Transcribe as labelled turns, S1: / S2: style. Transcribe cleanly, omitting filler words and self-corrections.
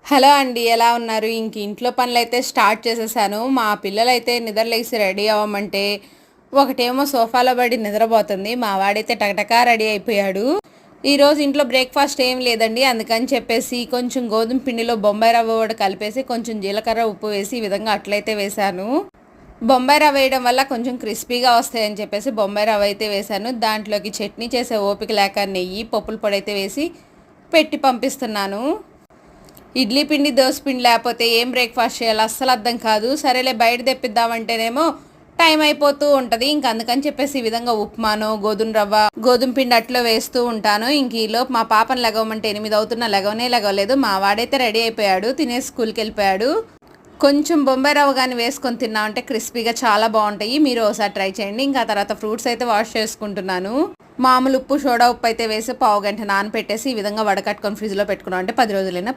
S1: Hello అండి. ఎలా ఉన్నారు? ఇంట్లో పనులైతే స్టార్ట్ చేసేసాను. మా పిల్లలైతే నిద్రలేసి రెడీ అవ్వమంటే, ఒకటేమో సోఫాలో పడి నిద్రపోతుంది. మా వాడైతే టకటకా రెడీ అయిపోయాడు. ఈరోజు ఇంట్లో బ్రేక్‌ఫాస్ట్ ఏం లేదండి. అందుకని చెప్పేసి కొంచెం గోధుమ పిండిలో బొంబాయి రవ్వ కూడా కలిపేసి, కొంచెం జీలకర్ర, ఉప్పు వేసి ఈ విధంగా అట్లయితే వేశాను. బొంబాయి రవ్వ వేయడం వల్ల కొంచెం క్రిస్పీగా వస్తాయని చెప్పేసి బొంబాయి రవ్వ అయితే వేశాను. దాంట్లోకి చట్నీ చేసే ఓపిక లేక నెయ్యి, పప్పుల పొడి అయితే వేసి పెట్టి పంపిస్తున్నాను. ఇడ్లీ పిండి, దోస పిండి లేకపోతే ఏం బ్రేక్‌ఫాస్ట్ చేయాలో అస్సలు అర్థం కాదు. సరేలే బయట తెప్పిద్దామంటేనేమో టైం అయిపోతూ ఉంటది. అందుకని చెప్పేసి ఈ విధంగా ఉప్మానో, గోధుమ పిండి అట్లా వేస్తూ ఉంటాను. ఈలోపు మా పాపను లెగవమంటే 8 అవుతున్నా లెగవలేదు. మా వాడైతే రెడీ అయిపోయాడు. తినేసి స్కూల్‌కెళ్ళిపోయాడు. కొంచెం బొంబాయి రవ్వ గాని వేసుకొని తిన్నామంటే క్రిస్పీగా చాలా బాగుంటాయి. మీరు ఒకసారి ట్రై చేయండి. ఇంకా తర్వాత ఫ్రూట్స్ అయితే వాష్ చేసుకుంటున్నాను. మామూలు ఉప్పు, సోడా ఉప్పు అయితే వేసి పావుగంట నానపెట్టేసి ఈ విధంగా వడకట్టుకొని ఫ్రిడ్జ్‌లో పెట్టుకున్నాం అంటే 10 రోజులైనా